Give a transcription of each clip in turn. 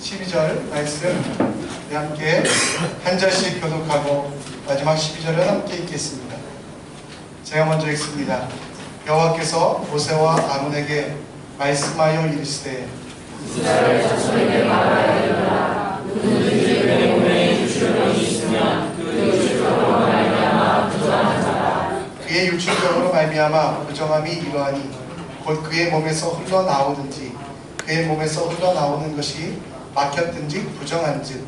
12절 말씀 함께 한 절씩 교독하고 마지막 12절을 함께 읽겠습니다. 제가 먼저 읽습니다. 여호와께서 모세와 아론에게 말씀하여 이르시되 이스라엘 자손에게 말하여라. 누구든지 그의 몸에 유출병이 있으면 그 유출병으로 말미암아 부정한 자라. 그의 유출병으로 말미암아 부정함이 이러하니 곧 그의 몸에서 흘러나오든지 그의 몸에서 흘러나오는 것이 막혔든지 부정한즉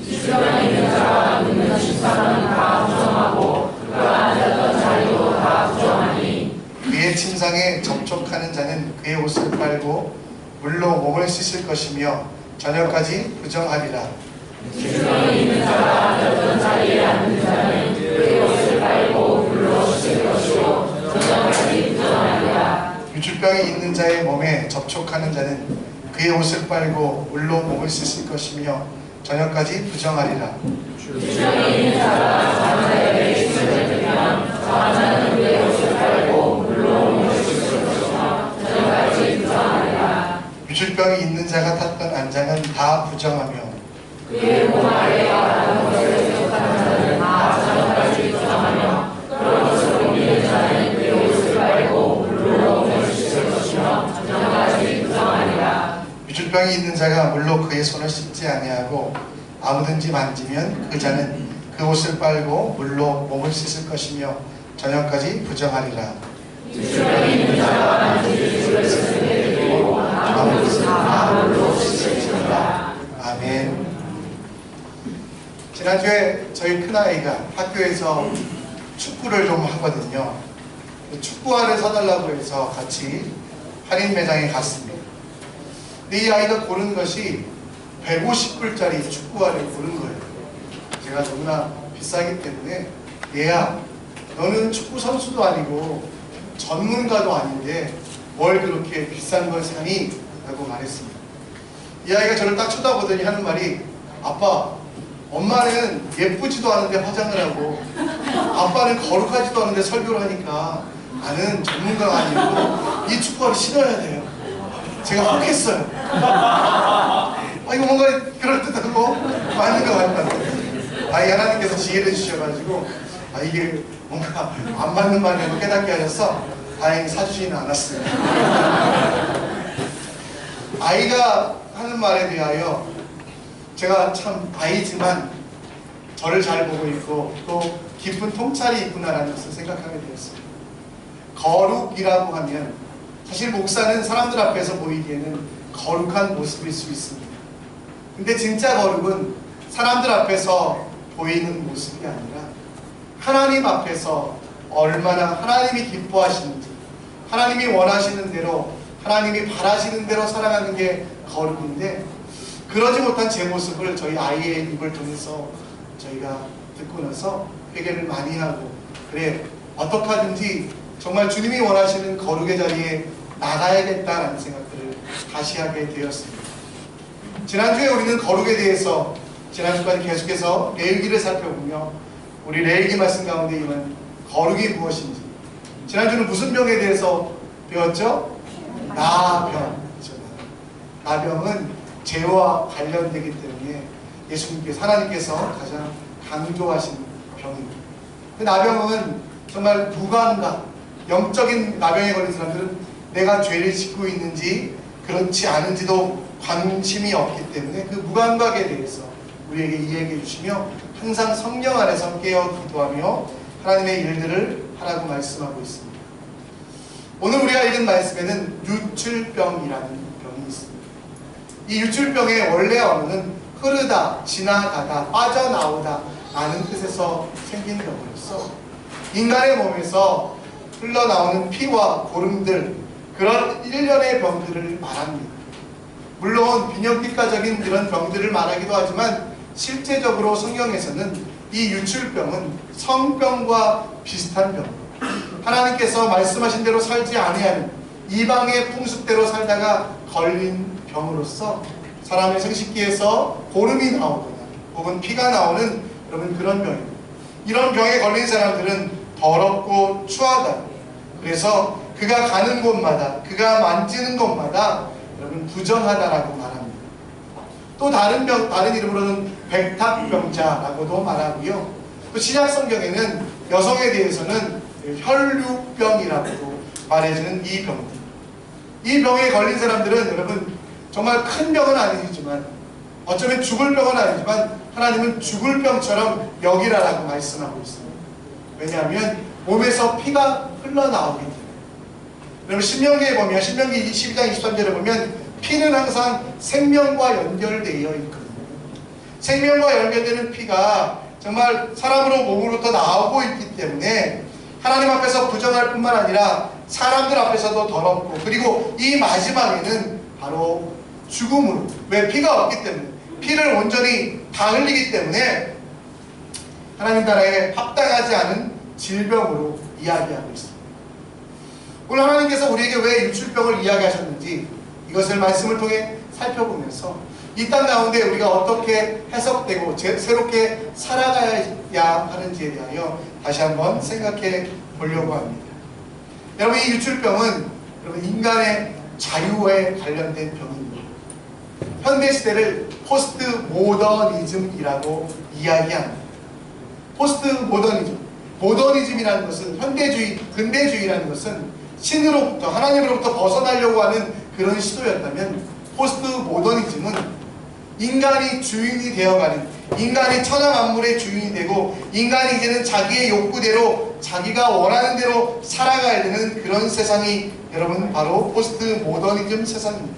유출병이 있는 자와 눕는 식사는 다 부정하고 그가 앉았던 자리도 다 부정하니 그의 침상에 접촉하는 자는 그의 옷을 빨고 물로 몸을 씻을 것이며 저녁까지 부정하리라. 유출병이 있는 자가 앉았던 자리에 앉는 자는 그의 옷을 빨고 물로 씻을 것이요 저녁까지 부정하리라. 유출병이 있는 자의 몸에 접촉하는 자는 그의 옷을 빨고 물로 몸을 씻을 것이며 저녁까지 부정하리라. 유출병이 있는 자가 장자에게 씻을 때면 장자는 그의 옷을 빨고 물로 몸을 씻을 것이며 저녁까지 부정하리라. 유출병이 있는 자가 탔던 안장은 다 부정하며 그의 몸 아래에 가라는 것을 기억하는 자는 다 저녁까지 부정하며 그런 것을 옮기는 자는 그의 옷을 빨고 물로 몸을 씻을 것이며 저녁까지 부정하리라. 유출병이 있는 자가 물로 그의 손을 씻지 아니하고 아무든지 만지면 그 자는 그 옷을 빨고 물로 몸을 씻을 것이며 저녁까지 부정하리라. 유출병이 있는 자가 만지는 물을 씻을 때에도 아무것은 다 물로 씻을 것이라. 아멘. 지난주에 저희 큰아이가 학교에서 축구를 좀 하거든요. 축구화를 사달라고 해서 같이 할인 매장에 갔습니다. 근데 이 아이가 고른 것이 150불짜리 축구화를 고른 거예요. 제가 너무나 비싸기 때문에 얘야, 너는 축구 선수도 아니고 전문가도 아닌데 뭘 그렇게 비싼 걸 사니? 라고 말했습니다. 이 아이가 저를 딱 쳐다보더니 하는 말이 아빠, 엄마는 예쁘지도 않은데 화장을 하고 아빠는 거룩하지도 않은데 설교를 하니까 나는 전문가가 아니고 이 축구화를 신어야 돼요. 제가 혹했어요. 이거 뭔가 그럴듯하고 맞는 것 같다. 하나님께서 지혜를 주셔가지고 이게 뭔가 안 맞는 말이라고 깨닫게 하셔서 다행히 사주지는 않았어요. 아이가 하는 말에 대하여 제가 참 아이지만 저를 잘 보고 있고 또 깊은 통찰이 있구나라는 것을 생각하게 되었습니다. 거룩이라고 하면 사실 목사는 사람들 앞에서 보이기에는 거룩한 모습일 수 있습니다. 근데 진짜 거룩은 사람들 앞에서 보이는 모습이 아니라 하나님 앞에서 얼마나 하나님이 기뻐하시는지, 하나님이 원하시는 대로, 하나님이 바라시는 대로 살아가는 게 거룩인데, 그러지 못한 제 모습을 저희 아이의 입을 통해서 저희가 듣고 나서 회개를 많이 하고, 그래, 어떻게 하든지 정말 주님이 원하시는 거룩의 자리에 나가야겠다라는 생각들을 다시 하게 되었습니다. 지난주에 우리는 거룩에 대해서 지난주까지 계속해서 레위기를 살펴보며 우리 레위기 말씀 가운데 있는 거룩이 무엇인지, 지난주는 무슨 병에 대해서 배웠죠? 나병. 나병은 죄와 관련되기 때문에 예수님께서, 하나님께서 가장 강조하신 병입니다. 그 나병은 정말 무감각, 영적인 나병에 걸린 사람들은 내가 죄를 짓고 있는지 그렇지 않은지도 관심이 없기 때문에 그 무감각에 대해서 우리에게 이야기해 주시며 항상 성령 안에서 깨어 기도하며 하나님의 일들을 하라고 말씀하고 있습니다. 오늘 우리가 읽은 말씀에는 유출병이라는 병이 있습니다. 이 유출병의 원래 언어는 흐르다, 지나가다, 빠져나오다 라는 뜻에서 생긴 병으로서 인간의 몸에서 흘러나오는 피와 고름들, 그런 일련의 병들을 말합니다. 물론 비뇨기과적인 그런 병들을 말하기도 하지만 실제적으로 성경에서는 이 유출병은 성병과 비슷한 병, 하나님께서 말씀하신 대로 살지 아니하는 이방의 풍습대로 살다가 걸린 병으로서 사람의 생식기에서 고름이 나오거나 혹은 피가 나오는 그런 병입니다. 이런 병에 걸린 사람들은 더럽고 추하다. 그래서 그가 가는 곳마다, 그가 만지는 곳마다 여러분 부정하다라고 말합니다. 또 다른 이름으로는 백탁병자라고도 말하고요. 또 신약 성경에는 여성에 대해서는 혈류병이라고도 말해주는 이 병들. 이 병에 걸린 사람들은 여러분 정말 큰 병은 아니지만 어쩌면 죽을 병은 아니지만 하나님은 죽을 병처럼 여기라라고 말씀하고 있습니다. 왜냐하면 몸에서 피가 흘러나오기 때문에. 여러분 신명기에 보면 신명기 12장 23절에 보면 피는 항상 생명과 연결되어 있거든요. 생명과 연결되는 피가 정말 사람으로 몸으로부터 나오고 있기 때문에 하나님 앞에서 부정할 뿐만 아니라 사람들 앞에서도 더럽고, 그리고 이 마지막에는 바로 죽음으로, 왜 피가 없기 때문에, 피를 온전히 다 흘리기 때문에 하나님 나라에 합당하지 않은 질병으로 이야기하고 있습니다. 오늘 하나님께서 우리에게 왜 유출병을 이야기하셨는지 이것을 말씀을 통해 살펴보면서 이 땅 가운데 우리가 어떻게 해석되고 새롭게 살아가야 하는지에 대하여 다시 한번 생각해 보려고 합니다. 여러분, 이 유출병은 여러분 인간의 자유에 관련된 병입니다. 현대시대를 포스트 모더니즘이라고 이야기합니다. 포스트 모더니즘, 모더니즘이라는 것은 현대주의, 근대주의라는 것은 신으로부터, 하나님으로부터 벗어나려고 하는 그런 시도였다면, 포스트 모더니즘은 인간이 주인이 되어가는, 인간이 천하만물의 주인이 되고 인간이 이제는 자기의 욕구대로 자기가 원하는 대로 살아가야 되는 그런 세상이 여러분 바로 포스트 모더니즘 세상입니다.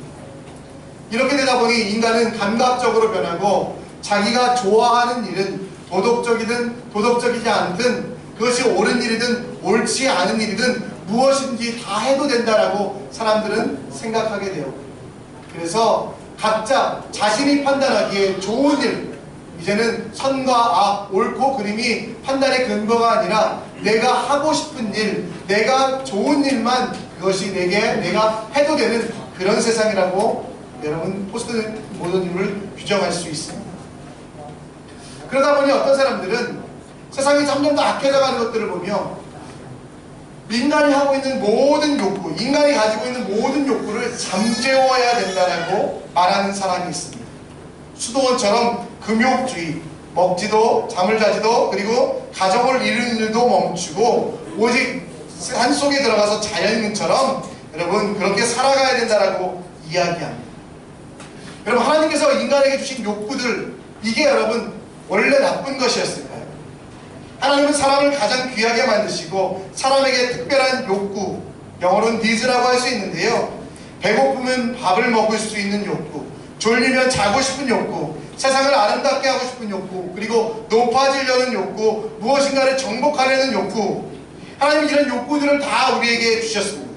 이렇게 되다 보니 인간은 감각적으로 변하고 자기가 좋아하는 일은 도덕적이든 도덕적이지 않든, 그것이 옳은 일이든 옳지 않은 일이든 무엇인지 다 해도 된다라고 사람들은 생각하게 되었고, 그래서 각자 자신이 판단하기에 좋은 일, 이제는 선과 악, 옳고 그름이 판단의 근거가 아니라 내가 하고 싶은 일, 내가 좋은 일만 그것이 내가 해도 되는 그런 세상이라고 여러분 포스트 모더니즘을 규정할 수 있습니다. 그러다 보니 어떤 사람들은 세상이 점점 더 악해져가는 것들을 보며 인간이 하고 있는 모든 욕구, 인간이 가지고 있는 모든 욕구를 잠재워야 된다라고 말하는 사람이 있습니다. 수도원처럼 금욕주의, 먹지도 잠을 자지도 그리고 가정을 이루는 일도 멈추고 오직 산속에 들어가서 자연인처럼 여러분 그렇게 살아가야 된다라고 이야기합니다. 여러분, 하나님께서 인간에게 주신 욕구들, 이게 여러분 원래 나쁜 것이었을까요? 하나님은 사람을 가장 귀하게 만드시고 사람에게 특별한 욕구, 영어로는 니즈라고 할 수 있는데요, 배고프면 밥을 먹을 수 있는 욕구, 졸리면 자고 싶은 욕구, 세상을 아름답게 하고 싶은 욕구, 그리고 높아지려는 욕구, 무엇인가를 정복하려는 욕구, 하나님은 이런 욕구들을 다 우리에게 주셨습니다.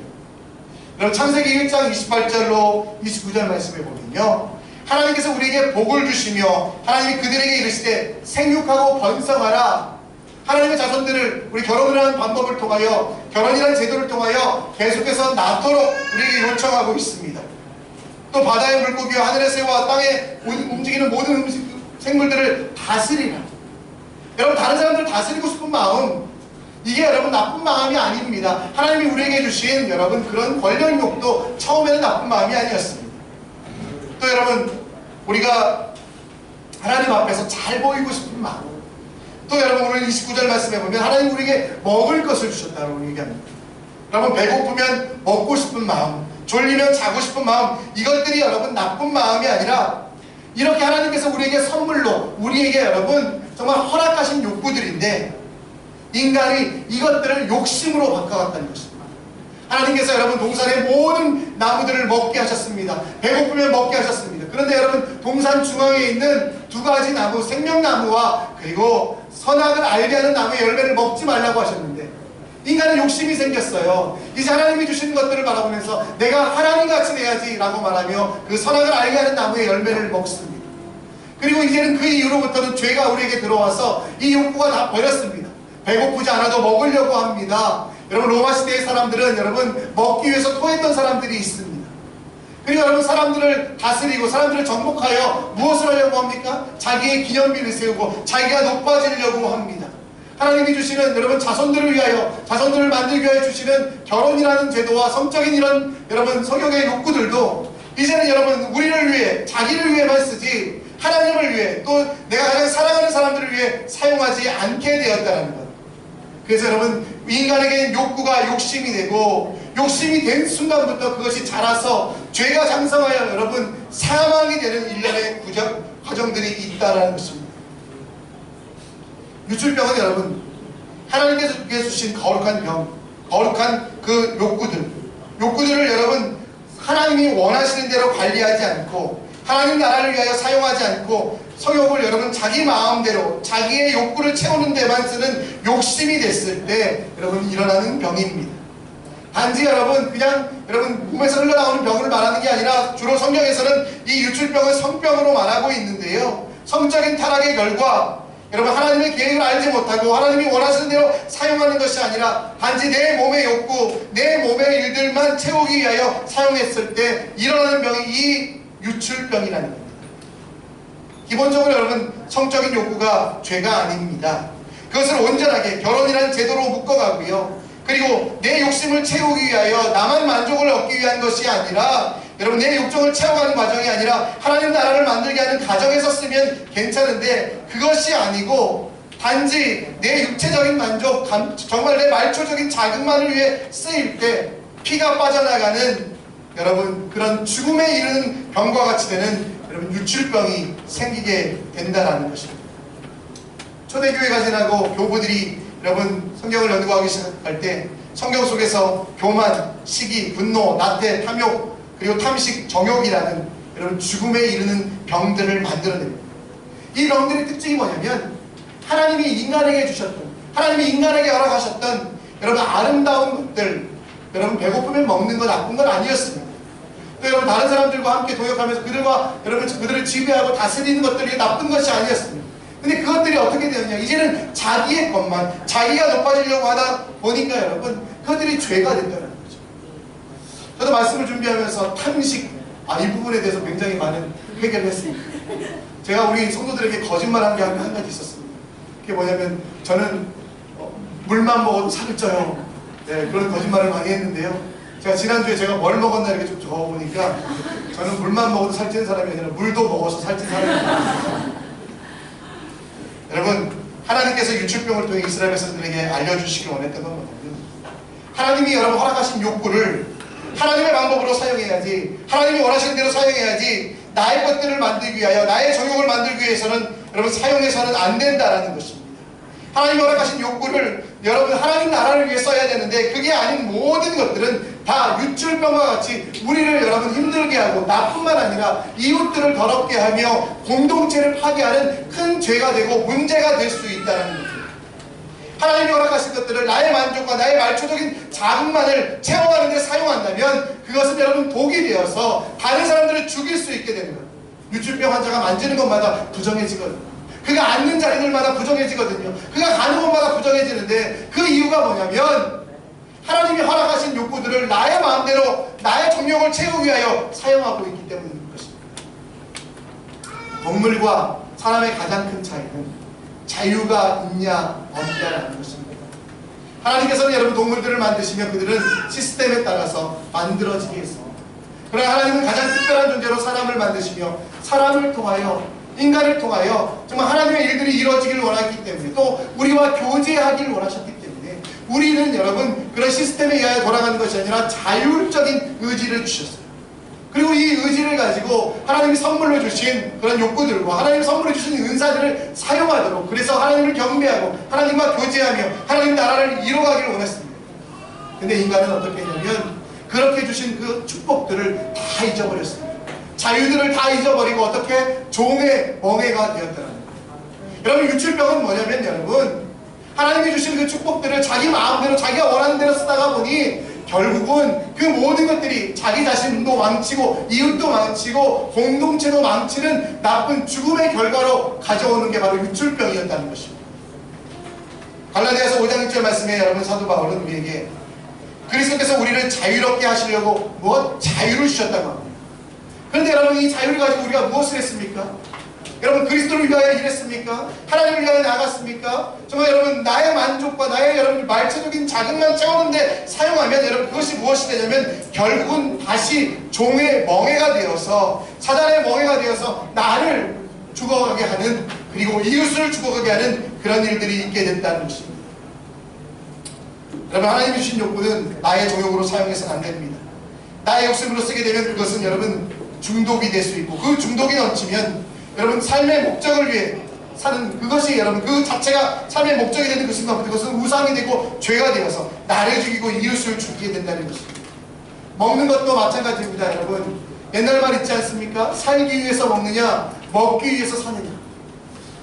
여러분, 창세기 1장 28절로 29절 말씀에 보면요, 하나님께서 우리에게 복을 주시며 하나님이 그들에게 이르시되 생육하고 번성하라. 하나님의 자손들을 우리 결혼을 하는 방법을 통하여, 결혼이라는 제도를 통하여 계속해서 낳도록 우리에게 요청하고 있습니다. 또 바다의 물고기와 하늘의 새와 땅에 움직이는 모든 생물들을 다스리라. 여러분, 다른 사람들을 다스리고 싶은 마음, 이게 여러분 나쁜 마음이 아닙니다. 하나님이 우리에게 주신 여러분 그런 권력욕도 처음에는 나쁜 마음이 아니었습니다. 또 여러분, 우리가 하나님 앞에서 잘 보이고 싶은 마음, 또 여러분 오늘 29절 말씀해 보면 하나님 우리에게 먹을 것을 주셨다고 얘기합니다. 여러분, 배고프면 먹고 싶은 마음, 졸리면 자고 싶은 마음, 이것들이 여러분 나쁜 마음이 아니라 이렇게 하나님께서 우리에게 선물로, 우리에게 여러분 정말 허락하신 욕구들인데 인간이 이것들을 욕심으로 바꿔갔다는 것입니다. 하나님께서 여러분 동산의 모든 나무들을 먹게 하셨습니다. 배고프면 먹게 하셨습니다. 그런데 여러분 동산 중앙에 있는 두 가지 나무, 생명나무와 그리고 선악을 알게 하는 나무의 열매를 먹지 말라고 하셨는데 인간은 욕심이 생겼어요. 이제 하나님이 주신 것들을 바라보면서 내가 하나님같이 돼야지 라고 말하며 그 선악을 알게 하는 나무의 열매를 먹습니다. 그리고 이제는 그 이후로부터는 죄가 우리에게 들어와서 이 욕구가 다 버렸습니다. 배고프지 않아도 먹으려고 합니다. 여러분, 로마 시대의 사람들은 여러분 먹기 위해서 토했던 사람들이 있습니다. 그리고 여러분 사람들을 다스리고 사람들을 정복하여 무엇을 하려고 합니까? 자기의 기념비를 세우고 자기가 높아지려고 합니다. 하나님이 주시는 여러분 자손들을 위하여, 자손들을 만들기 위하여 주시는 결혼이라는 제도와 성적인 이런 여러분 성욕의 욕구들도 이제는 여러분 우리를 위해, 자기를 위해만 쓰지 위해 또 내가 가장 사랑하는 사람들을 위해 사용하지 않게 되었다는 것. 그래서 여러분, 인간에게는 욕구가 욕심이 되고 욕심이 된 순간부터 그것이 자라서 죄가 장성하여 여러분 사망이 되는 일련의 과정들이 있다라는 것입니다. 유출병은 여러분 하나님께서 주신 거룩한 병, 거룩한 그 욕구들을 여러분 하나님이 원하시는 대로 관리하지 않고 하나님 나라를 위하여 사용하지 않고 성욕을 여러분 자기 마음대로 자기의 욕구를 채우는 데만 쓰는 욕심이 됐을 때 여러분 일어나는 병입니다. 단지 여러분 그냥 여러분 몸에서 흘러나오는 병을 말하는 게 아니라 주로 성경에서는 이 유출병을 성병으로 말하고 있는데요, 성적인 타락의 결과 여러분 하나님의 계획을 알지 못하고 하나님이 원하시는 대로 사용하는 것이 아니라 단지 내 몸의 욕구, 내 몸의 일들만 채우기 위하여 사용했을 때 일어나는 병이 이 유출병이라는 겁니다. 기본적으로 여러분 성적인 욕구가 죄가 아닙니다. 그것을 온전하게 결혼이라는 제도로 묶어가고요, 그리고 내 욕심을 채우기 위하여 나만 만족을 얻기 위한 것이 아니라 여러분 내 욕정을 채워가는 과정이 아니라 하나님 나라를 만들게 하는 가정에서 쓰면 괜찮은데 그것이 아니고 단지 내 육체적인 만족, 정말 내 말초적인 자극만을 위해 쓰일 때 피가 빠져나가는 여러분 그런 죽음에 이르는 병과 같이 되는 여러분 유출병이 생기게 된다는 것입니다. 초대교회가 지나고 교부들이 여러분 성경을 연구하기 시작할 때 성경 속에서 교만, 시기, 분노, 나태, 탐욕, 그리고 탐식, 정욕이라는 여러분 죽음에 이르는 병들을 만들어냅니다. 이 병들의 특징이 뭐냐면 하나님이 인간에게 주셨던, 하나님이 인간에게 허락하셨던 여러분 아름다운 것들, 여러분 배고프면 먹는 거 나쁜 건 아니었습니다. 또 여러분 다른 사람들과 함께 도역하면서 그들을 지배하고 다스리는 것들이 나쁜 것이 아니었습니다. 근데 그것들이 어떻게 되었냐, 이제는 자기의 것만, 자기가 높아지려고 하다 보니까 여러분 그것들이 죄가 된다는 거죠. 저도 말씀을 준비하면서 탐식, 이 부분에 대해서 굉장히 많은 회개를 했습니다. 제가 우리 성도들에게 거짓말한 게 한 가지 있었습니다. 그게 뭐냐면 저는 물만 먹어도 살을 쪄요. 네, 그런 거짓말을 많이 했는데요, 제가 지난주에 제가 뭘 먹었나 이렇게 좀 적어보니까 저는 물만 먹어도 살찌는 사람이 아니라 물도 먹어서 살찐 사람입니다. 여러분 하나님께서 유출병을 통해 이스라엘 백성들에게 알려주시기 원했던 건 뭐냐면 하나님이 여러분 허락하신 욕구를 하나님의 방법으로 사용해야지, 하나님이 원하시는 대로 사용해야지 나의 것들을 만들기 위하여 나의 정욕을 만들기 위해서는 여러분 사용해서는 안 된다라는 것입니다. 하나님이 허락하신 욕구를 여러분 하나님 나라를 위해 써야 되는데 그게 아닌 모든 것들은 다 유출병과 같이 우리를 여러분 힘들게 하고 나뿐만 아니라 이웃들을 더럽게 하며 공동체를 파괴하는 큰 죄가 되고 문제가 될 수 있다는 거죠. 하나님이 허락하신 것들을 나의 만족과 나의 말초적인 자극만을 채워가는 데 사용한다면 그것은 여러분 독이 되어서 다른 사람들을 죽일 수 있게 되는 거예요. 유출병 환자가 만지는 것마다 부정해지거든요. 그가 앉는 자리들마다 부정해지거든요. 그가 가는 곳마다 부정해지는데 그 이유가 뭐냐면 하나님이 허락하신 욕구들을 나의 마음대로 나의 정욕을 채우기 위하여 사용하고 있기 때문인 것입니다. 동물과 사람의 가장 큰 차이는 자유가 있냐 없냐라는 것입니다. 하나님께서는 여러분 동물들을 만드시면 그들은 시스템에 따라서 만들어지게 해서, 그러나 하나님은 가장 특별한 존재로 사람을 만드시며 사람을 통하여 인간을 통하여 정말 하나님의 일들이 이루어지길 원했기 때문에 또 우리와 교제하길 원하셨기 때문에 우리는 여러분 그런 시스템에 의하여 돌아가는 것이 아니라 자율적인 의지를 주셨어요. 그리고 이 의지를 가지고 하나님이 선물로 주신 그런 욕구들과 하나님이 선물로 주신 은사들을 사용하도록, 그래서 하나님을 경배하고 하나님과 교제하며 하나님 나라를 이루어가길 원했습니다. 근데 인간은 어떻게 했냐면 그렇게 주신 그 축복들을 다 잊어버렸습니다. 자유들을 다 잊어버리고 어떻게 종의 멍해가 되었다는 거예요. 여러분 유출병은 뭐냐면 여러분 하나님이 주신 그 축복들을 자기 마음대로 자기가 원하는 대로 쓰다가 보니 결국은 그 모든 것들이 자기 자신도 망치고 이웃도 망치고 공동체도 망치는 나쁜 죽음의 결과로 가져오는 게 바로 유출병이었다는 것입니다. 갈라디아서 5장 6절 말씀에 여러분 사도 바울은 우리에게 그리스도께서 우리를 자유롭게 하시려고 자유를 주셨다고 합니다. 그런데 여러분 이 자유를 가지고 우리가 무엇을 했습니까? 여러분 그리스도를 위하여 일했습니까? 하나님을 위하여 나갔습니까? 정말 여러분 나의 만족과 나의 여러분 말초적인 자극만 채우는데 사용하면 여러분 그것이 무엇이 되냐면 결국은 다시 종의 멍해가 되어서 사단의 멍해가 되어서 나를 죽어가게 죽어가게 하는, 그리고 이웃을 죽어가게 하는 그런 일들이 있게 됐다는 것입니다. 여러분, 하나님이 주신 욕구는 나의 정욕으로 사용해서는 안 됩니다. 나의 욕심으로 쓰게 되면 그것은 여러분 중독이 될 수 있고, 그 중독이 넘치면 여러분 삶의 목적을 위해 사는 그것이, 여러분 그 자체가 삶의 목적이 되는 그 순간 그것은 우상이 되고 죄가 되어서 나를 죽이고 이웃을 죽이게 된다는 것입니다. 먹는 것도 마찬가지입니다. 여러분, 옛날 말 있지 않습니까? 살기 위해서 먹느냐 먹기 위해서 사느냐.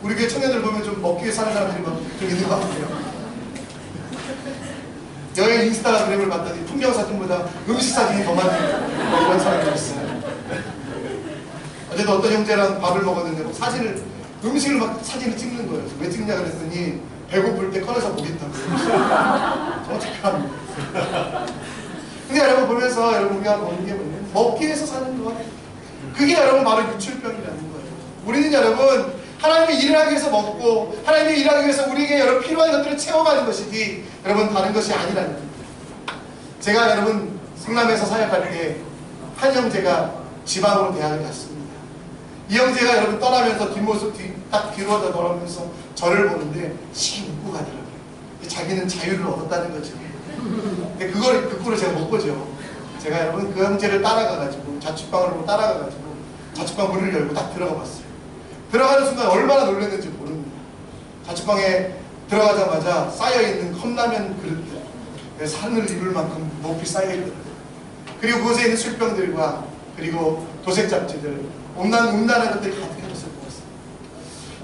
우리 교회 청년들 보면 좀 먹기 위해서 사는 사람들이 막 좀 있는 것 같아요. 여행 인스타그램을 봤더니 풍경 사진보다 음식 사진이 더 많은 뭐 이런 사람들이 있어요. 어제도 어떤 형제랑 밥을 먹었는데 사진을, 음식을 막 사진을 찍는 거예요. 왜 찍냐 그랬더니 배고플 때 꺼내서 보겠다고. 정직합니다. 근데 여러분 보면서 여러분 우리가 보는 게 뭐냐면 먹기 위해서 사는 것, 그게 여러분 바로 유출병이라는 거예요. 우리는 여러분 하나님의 일을 하기 위해서 먹고 하나님의 일을 하기 위해서 우리에게 여러 필요한 것들을 채워가는 것이지 여러분 다른 것이 아니라는 거예요. 제가 여러분 성남에서 사역할 때 한 형제가 지방으로 대학을 갔습니다. 이 형제가 여러분 떠나면서 뒷모습 딱 뒤로 돌아오면서 저를 보는데 씩 웃고 가더라고요. 자기는 자유를 얻었다는 거죠. 근데 그 꼴을 제가 못 보죠. 제가 여러분 그 형제를 따라가가지고 자취방으로 따라가가지고 자취방 문을 열고 딱 들어가 봤어요. 들어가는 순간 얼마나 놀랐는지 모릅니다. 자취방에 들어가자마자 쌓여있는 컵라면 그릇들, 산을 이룰 만큼 높이 쌓여있더라고요. 그리고 그곳에 있는 술병들과 그리고 도색 잡지들, 음란한 것들이 가득한 것을 보았어요.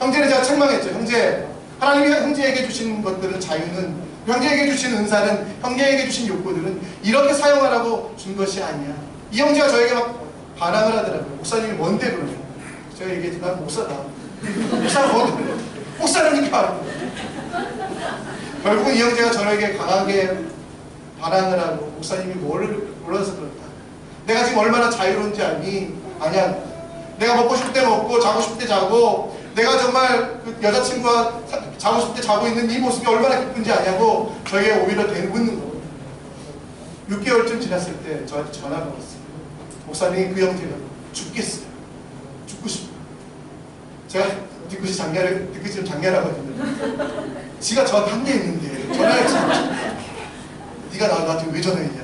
형제는 제가 책망했죠. 형제, 하나님이 형제에게 주신 것들은, 자유는, 형제에게 주신 은사는, 형제에게 주신 욕구들은 이렇게 사용하라고 준 것이 아니야. 이 형제가 저에게 막 반항을 하더라고요. 목사님이 뭔데 그러냐. 제가 얘기했지, 난 목사다. 목사는 뭔데? 목사라니까. 결국은 이 형제가 저에게 강하게 반항을 하고, 목사님이 뭘 몰라서 그렇다. 내가 지금 얼마나 자유로운지 아니? 아니야. 내가 먹고 싶을 때 먹고 자고 싶을 때 자고, 내가 정말 그 여자친구와 자고 싶을 때 자고 있는 이 모습이 얼마나 기쁜지 아냐고 저에게 오히려 대묻는 거예요. 6개월쯤 지났을 때 저한테 전화가 왔어요. 목사님, 그 형제가 죽겠어요. 죽고 싶어요. 제가 뒤끝이 좀 장렬하거든요. 지가 저한테 한 게 있는데 전화했지. 네가 나한테 왜 전화했냐.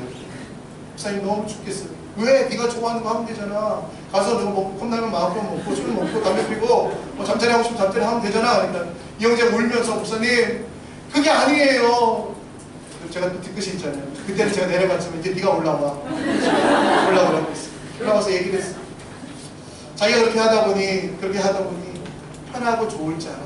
목사님 너무 죽겠어요. 왜? 네가 좋아하는 거 하면 되잖아. 가서 너 뭐 컵라면 마음껏 먹고 술 먹고 담배 피고 뭐 잠자리 하고 싶으면 잠자리 하면 되잖아. 그러니까 이 형제가 울면서, 목사님 그게 아니에요. 제가 또 뒤끝이 있잖아요. 그때는 제가 내려갔지만 이제 네가 올라와. 올라오라고 했어요. 올라와서 얘기를 했어요. 자기가 그렇게 하다 보니 편하고 좋을지 알았대.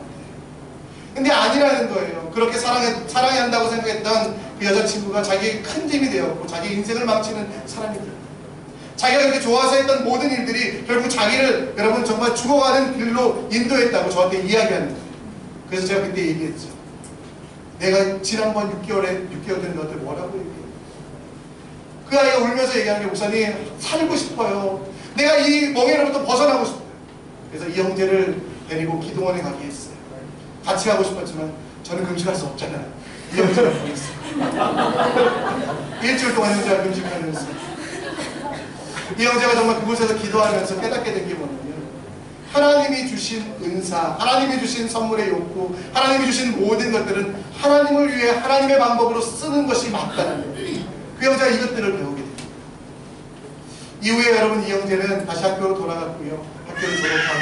근데 아니라는 거예요. 그렇게 사랑해야 한다고 생각했던 그 여자친구가 자기의 큰 짐이 되었고 자기 인생을 망치는 사람이 되었고, 자기가 그렇게 좋아서 했던 모든 일들이 결국 자기를 여러분 정말 죽어가는 길로 인도했다고 저한테 이야기하는 거예요. 그래서 제가 그때 얘기했죠. 내가 지난번 6개월 전 너한테 뭐라고 얘기해? 그 아이가 울면서 얘기하는 게, 목사님 살고 싶어요. 내가 이 멍에로부터 벗어나고 싶어요. 그래서 이 형제를 데리고 기도원에 가게 했어요. 같이 가고 싶었지만 저는 금식할 수 없잖아요. 이 형제를 보냈어요. 일주일 동안 형제가 금식하면서, 이 형제가 정말 그곳에서 기도하면서 깨닫게 된 게 뭐냐면, 하나님이 주신 은사, 하나님이 주신 선물의 욕구, 하나님이 주신 모든 것들은 하나님을 위해 하나님의 방법으로 쓰는 것이 맞다는 거예요. 그 형제가 이것들을 배우게 됩니다. 이후에 여러분 이 형제는 다시 학교로 돌아갔고요. 학교를 졸업하고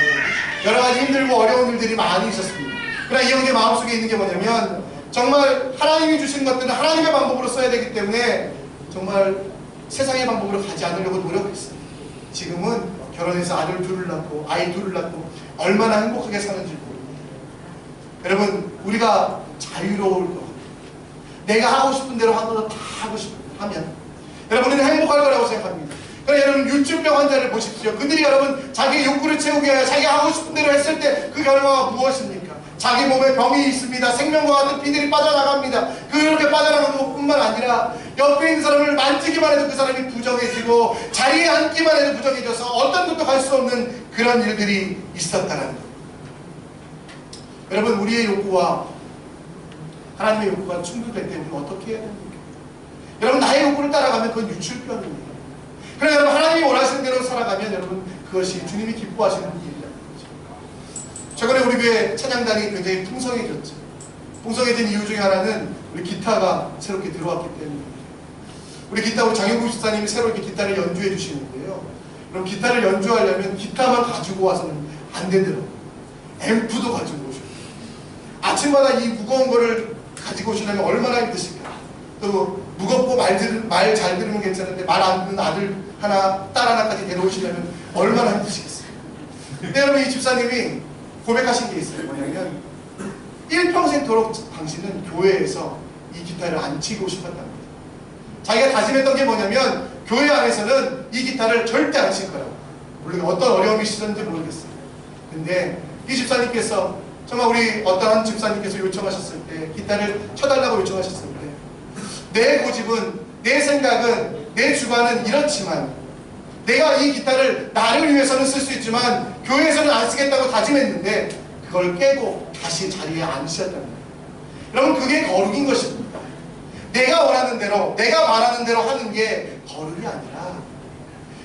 여러 가지 힘들고 어려운 일들이 많이 있었습니다. 그러나 이 형제 마음속에 있는 게 뭐냐면, 정말 하나님이 주신 것들은 하나님의 방법으로 써야 되기 때문에 정말 세상의 방법으로 가지 않으려고 노력했어요. 지금은 결혼해서 아이 둘을 낳고 얼마나 행복하게 사는지 모릅니다. 여러분, 우리가 자유로울 것, 내가 하고 싶은 대로 하는 거 다 하고 하면 여러분은 행복할 거라고 생각합니다. 그러나 여러분, 유증병 환자를 보십시오. 그들이 여러분 자기의 욕구를 채우기 위해 자기가 하고 싶은 대로 했을 때 그 결과가 무엇입니까? 자기 몸에 병이 있습니다. 생명과 같은 피들이 빠져나갑니다. 그렇게 빠져나가는 것뿐만 아니라 옆에 있는 사람을 만지기만 해도 그 사람이 부정해지고, 자리에 앉기만 해도 부정해져서 어떤 것도 갈 수 없는 그런 일들이 있었다는 것. 여러분, 우리의 욕구와 하나님의 욕구가 충돌될 때 우리는 어떻게 해야 됩니까? 여러분, 나의 욕구를 따라가면 그건 유출병입니다. 그래서 여러분, 하나님이 원하시는 대로 살아가면 여러분 그것이 주님이 기뻐하시는 일이라는 거죠. 최근에 우리 교회 찬양단이 굉장히 풍성해졌죠. 풍성해진 이유 중에 하나는 우리 기타가 새롭게 들어왔기 때문입니다. 우리 기타, 우리 장영국 집사님이 새로 이렇게 기타를 연주해 주시는데요. 그럼 기타를 연주하려면 기타만 가지고 와서는 안 되더라고요. 앰프도 가지고 오셔야 돼요. 아침마다 이 무거운 거를 가지고 오시려면 얼마나 힘드실까. 또 무겁고 말 잘 들으면 괜찮은데 말 안 듣는 아들 하나, 딸 하나까지 데려오시려면 얼마나 힘드시겠어요. 근데 여러분, 이 집사님이 고백하신 게 있어요. 뭐냐면 일평생토록 당신은 교회에서 이 기타를 안 치고 싶었다는 거예요. 자기가 다짐했던 게 뭐냐면 교회 안에서는 이 기타를 절대 안 칠 거라고. 물론 어떤 어려움이 있었는지 모르겠어요. 근데 이 집사님께서 정말 우리 어떤 한 집사님께서 요청하셨을 때, 기타를 쳐달라고 요청하셨을 때, 내 고집은, 내 생각은, 내 주관은 이렇지만 내가 이 기타를 나를 위해서는 쓸 수 있지만 교회에서는 안 쓰겠다고 다짐했는데 그걸 깨고 다시 자리에 앉으셨다는 거예요. 여러분, 그게 거룩인 것입니다. 내가 원하는 대로, 내가 말하는 대로 하는 게 거룩이 아니라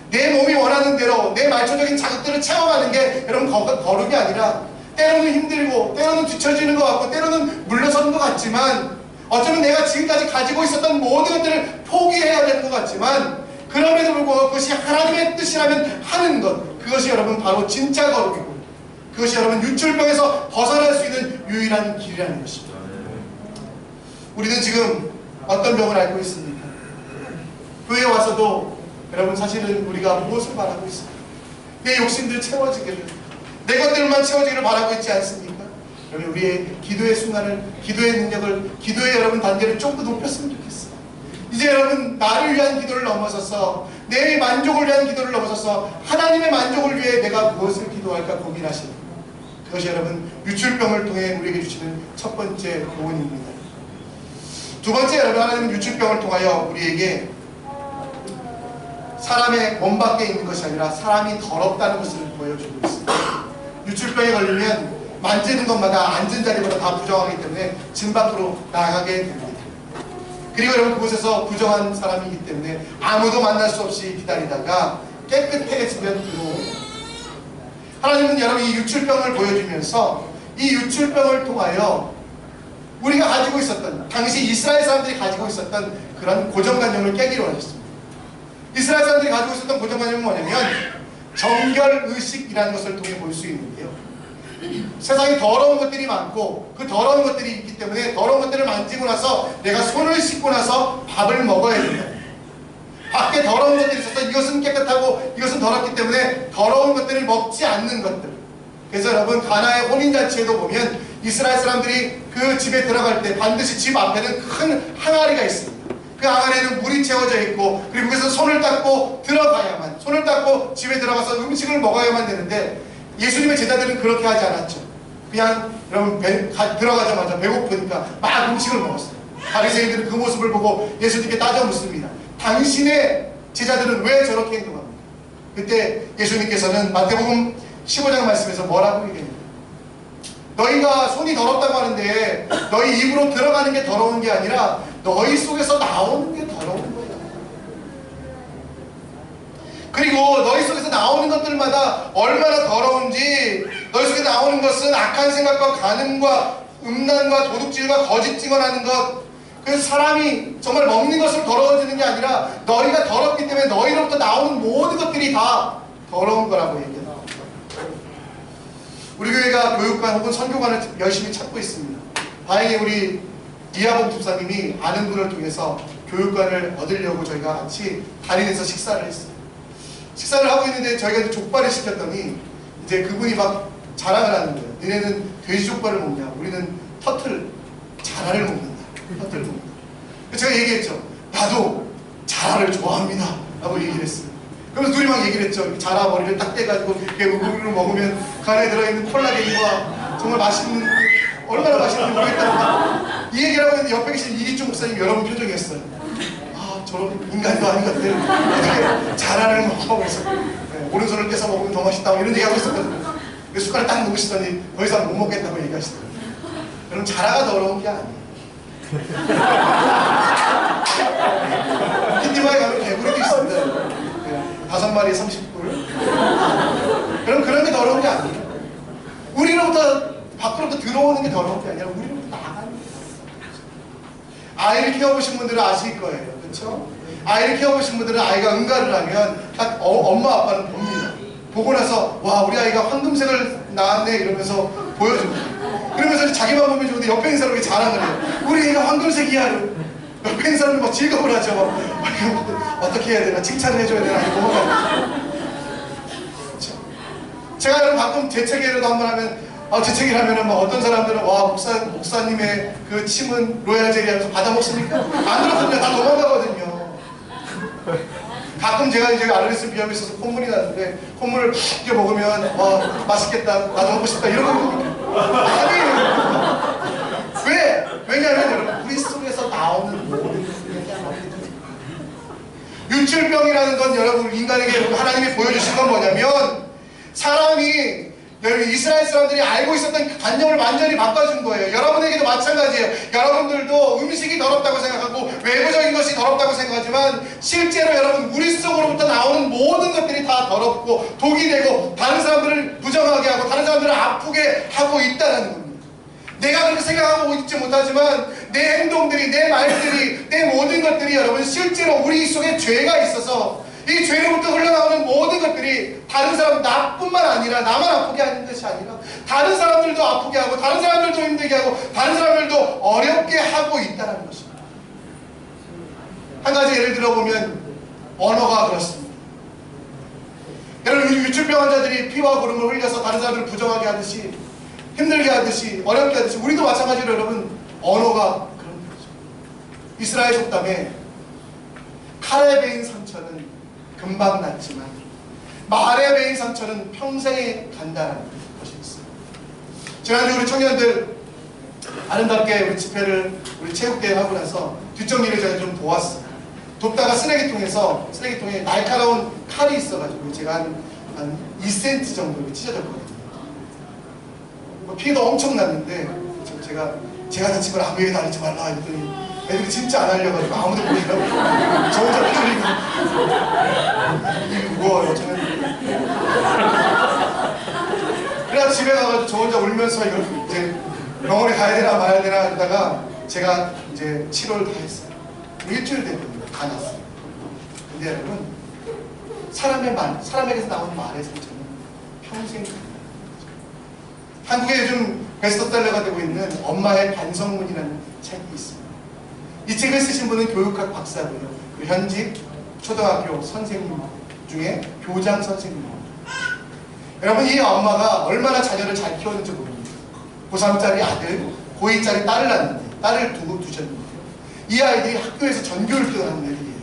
내 몸이 원하는 대로 내 말초적인 자극들을 채워가는 게 여러분 거룩이 아니라, 때로는 힘들고 때로는 뒤처지는 것 같고 때로는 물러서는 것 같지만, 어쩌면 내가 지금까지 가지고 있었던 모든 것들을 포기해야 되는 것 같지만, 그럼에도 불구하고 그것이 하나님의 뜻이라면 하는 것, 그것이 여러분 바로 진짜 거룩이고, 그것이 여러분 유출병에서 벗어날 수 있는 유일한 길이라는 것입니다. 우리는 지금 어떤 병을 앓고 있습니까? 교회에 와서도 여러분 사실은 우리가 무엇을 바라고 있습니까? 내 욕심들 채워지기를, 내 것들만 채워지기를 바라고 있지 않습니까? 여러분, 우리의 기도의 순간을, 기도의 능력을, 기도의 여러분 단계를 좀 더 높였으면 좋겠어요. 이제 여러분, 나를 위한 기도를 넘어서서, 내 만족을 위한 기도를 넘어서서 하나님의 만족을 위해 내가 무엇을 기도할까 고민하시는, 그것이 여러분 유출병을 통해 우리에게 주시는 첫 번째 교훈입니다. 두 번째, 여러분, 하나님은 유출병을 통하여 우리에게 사람의 몸 밖에 있는 것이 아니라 사람이 더럽다는 것을 보여주고 있습니다. 유출병에 걸리면 만지는 것마다 앉은 자리보다 다 부정하기 때문에 진 밖으로 나가게 됩니다. 그리고 여러분, 그곳에서 부정한 사람이기 때문에 아무도 만날 수 없이 기다리다가 깨끗해지면 들어옵니다. 하나님은 여러분 이 유출병을 보여주면서 이 유출병을 통하여 우리가 가지고 있었던, 당시 이스라엘 사람들이 가지고 있었던 그런 고정관념을 깨기로 하셨습니다. 이스라엘 사람들이 가지고 있었던 고정관념은 뭐냐면 정결의식이라는 것을 통해 볼 수 있는데요. 세상에 더러운 것들이 많고 그 더러운 것들이 있기 때문에 더러운 것들을 만지고 나서 내가 손을 씻고 나서 밥을 먹어야 된다. 밖에 더러운 것들이 있어서 이것은 깨끗하고 이것은 더럽기 때문에 더러운 것들을 먹지 않는 것들. 그래서 여러분, 가나의 혼인잔치에도 보면 이스라엘 사람들이 그 집에 들어갈 때 반드시 집 앞에는 큰 항아리가 있습니다. 그 항아리에는 물이 채워져 있고, 그리고 그래서 손을 닦고 들어가야만, 손을 닦고 집에 들어가서 음식을 먹어야만 되는데, 예수님의 제자들은 그렇게 하지 않았죠. 그냥 여러분 들어가자마자 배고프니까 막 음식을 먹었어요. 바리새인들은 그 모습을 보고 예수님께 따져 묻습니다. 당신의 제자들은 왜 저렇게 행동합니까? 그때 예수님께서는 마태복음 15장 말씀에서 뭐라고 얘기합니까? 너희가 손이 더럽다고 하는데 너희 입으로 들어가는 게 더러운 게 아니라 너희 속에서 나오는 게 더러운 거야. 그리고 너희 속에서 나오는 것들마다 얼마나 더러운지, 너희 속에 나오는 것은 악한 생각과 간음과 음란과 도둑질과 거짓 증언하는 것, 그래서 사람이 정말 먹는 것으로 더러워지는 게 아니라 너희가 더럽기 때문에 너희로부터 나오는 모든 것들이 다 더러운 거라고 얘기합니다. 우리 교회가 교육관 혹은 선교관을 열심히 찾고 있습니다. 다행히 우리 이하봉 집사님이 아는 분을 통해서 교육관을 얻으려고 저희가 같이 달인에서 식사를 했어요. 식사를 하고 있는데 저희가 이제 족발을 시켰더니 이제 그분이 막 자랑을 하는 거예요. 너네는 돼지 족발을 먹냐? 우리는 터틀, 자라를 먹는다. 터틀을 먹는다. 제가 얘기했죠. 나도 자라를 좋아합니다. 라고 얘기를 했어요. 그러면서 둘이 막 얘기를 했죠. 자라 머리를 딱 떼가지고 이렇게 우르르 먹으면 그 안에 들어있는 콜라겐과 정말 맛있는, 얼마나 맛있는지 모르겠다. 이 얘기를 하고 있는데 옆에 계신 이기종 목사님 여러분 표정이었어요. 저런 인간도 아닌 것들 어떻게 자라를 먹고 있었고, 네, 오른손을 떼서 먹으면 더 맛있다고 이런 얘기하고 있었거든요. 숟가락 딱 놓으시더니 더 이상 못 먹겠다고 얘기하시더라고요. 여러분, 자라가 더러운 게 아니에요. 힌디바에 가면 개구리도 있습니다. 네, 5마리 30불. 여러분, 그런 게 더러운 게 아니에요. 우리로부터 밖으로부터 들어오는 게 더러운 게 아니라 우리로부터 나가는 거예요. 아이를 키워보신 분들은 아실 거예요. 그렇죠? 아이를 키워보신 분들은 아이가 응가를 하면 딱 엄마 아빠는 봅니다. 보고 나서 와 우리 아이가 황금색을 낳았네 이러면서 보여줍니다. 그러면서 자기만 보면 좋은데 옆에 있는 사람이 자랑을 해요. 우리 애가 황금색이야. 옆에 있는 사람이 막 즐거움을 하죠. 어떻게 해야 되나? 칭찬을 해줘야 되나? 그렇죠? 제가 여러분 가끔 재채기라도 한번 하면 재채기를 하면은 막 어떤 사람들은 와 목사님의 그 침은 로얄 젤리 하면서 받아 먹습니까? 안 그렇거든요. 다 도망가거든요. 가끔 제가 이제 아르레스 비염이 있어서 콧물이 나는데 콧물을 이렇게 먹으면 와 맛있겠다 나도 먹고 싶다 이런 거거든요. 아니에요. 왜? 왜냐하면 여러분 우리 속에서 나오는 모든 것을 얘기하는 거예요. 유출병이라는 건 여러분 인간에게 하나님이 보여주신 건 뭐냐면 사람이 이스라엘 사람들이 알고 있었던 관념을 완전히 바꿔준 거예요. 여러분에게도 마찬가지예요. 여러분들도 음식이 더럽다고 생각하고 외부적인 것이 더럽다고 생각하지만 실제로 여러분 우리 속으로부터 나오는 모든 것들이 다 더럽고 독이 되고 다른 사람들을 부정하게 하고 다른 사람들을 아프게 하고 있다는 겁니다. 내가 그렇게 생각하고 있지 못하지만 내 행동들이 내 말들이 내 모든 것들이 여러분 실제로 우리 속에 죄가 있어서 이 죄로부터 흘러나오는 모든 것들이 다른 사람 나뿐만 아니라 나만 아프게 하는 것이 아니라 다른 사람들도 아프게 하고 다른 사람들도 힘들게 하고 다른 사람들도 어렵게 하고 있다는 것입니다. 한 가지 예를 들어보면 언어가 그렇습니다. 여러분 유출병 환자들이 피와 구름을 흘려서 다른 사람들을 부정하게 하듯이 힘들게 하듯이 어렵게 하듯이 우리도 마찬가지로 여러분 언어가 그런 거죠. 이스라엘 속담에 칼에 베인 상처는 금방 낫지만 말에 베인 상처는 평생에 간다는 것이 있어요. 지난주 우리 청년들 아름답게 우리 집회를 우리 체육대회 하고 나서 뒷정리를 제가 좀 도왔어요. 돕다가 쓰레기통에 날카로운 칼이 있어가지고 제가 한 2cm 정도 찢어졌거든요. 피도 엄청 났는데 제가 다친 걸 아무에게도 알리지 말라 했더니 애들이 진짜 안 알려가지고 아무도 모르더라고. 저 혼자 피 흘리고 이게 무거워요 저는. 그래서 집에 가가지고 저 혼자 울면서 이걸 이제 병원에 가야 되나 말아야 되나 하다가 제가 이제 치료를 다 했어요. 일주일 됐거든요. 다 났어요. 근데 여러분 사람에게서 나오는 말의 상처는 평생 간다. 한국에 요즘 베스트셀러가 되고 있는 엄마의 반성문이라는 책이 있습니다. 이 책을 쓰신 분은 교육학 박사고요. 그 현직 초등학교 선생님 중에 교장 선생님입니다. 여러분 이 엄마가 얼마나 자녀를 잘 키웠는지 모릅니다. 고3짜리 아들, 고2짜리 딸을 낳았는데 딸을 두셨는데요. 이 아이들이 학교에서 전교 1등을 하는 애들이에요.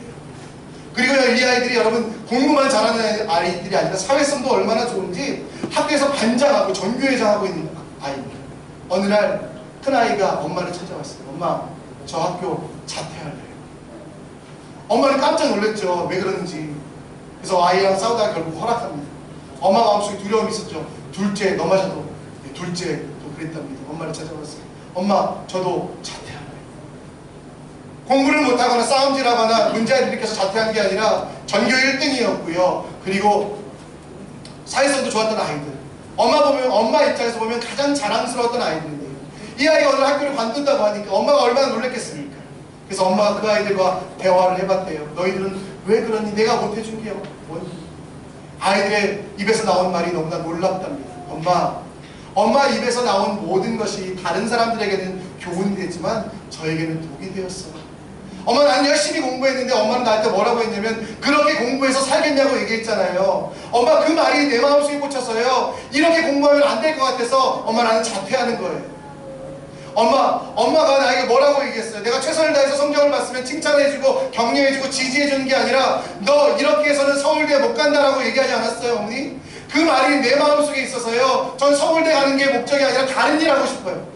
그리고 이 아이들이 여러분 공부만 잘하는 아이들이 아니라 사회성도 얼마나 좋은지 학교에서 반장하고 전교회장하고 있는 아이입니다. 어느 날 큰아이가 엄마를 찾아왔어요. 엄마 저 학교 자퇴할래요. 엄마는 깜짝 놀랐죠. 왜 그러는지. 그래서 아이랑 싸우다가 결국 허락합니다. 엄마 마음속에 두려움이 있었죠. 둘째 너마저도 둘째도 그랬답니다. 엄마를 찾아왔어요. 엄마 저도 자퇴할래요. 공부를 못하거나 싸움질하거나 문제를 일으켜서 자퇴한 게 아니라 전교 1등이었고요. 그리고 사회성도 좋았던 아이들. 엄마 입장에서 보면 가장 자랑스러웠던 아이들이에요. 이 아이가 오늘 학교를 관둔다고 하니까 엄마가 얼마나 놀랐겠습니까? 그래서 엄마가 그 아이들과 대화를 해봤대요. 너희들은 왜 그러니? 내가 못해준 게 뭐니? 아이들의 입에서 나온 말이 너무나 놀랍답니다. 엄마 입에서 나온 모든 것이 다른 사람들에게는 교훈이 됐지만 저에게는 독이 되었어. 엄마 난 열심히 공부했는데 엄마는 나한테 뭐라고 했냐면 그렇게 공부해서 살겠냐고 얘기했잖아요. 엄마 그 말이 내 마음속에 꽂혀서요. 이렇게 공부하면 안 될 것 같아서 엄마 나는 자퇴하는 거예요. 엄마가 나에게 뭐라고 얘기했어요? 내가 최선을 다해서 성적을 봤으면 칭찬해주고 격려해주고 지지해주는 게 아니라 너 이렇게 해서는 서울대 못 간다라고 얘기하지 않았어요 어머니? 그 말이 내 마음속에 있어서요. 전 서울대 가는 게 목적이 아니라 다른 일 하고 싶어요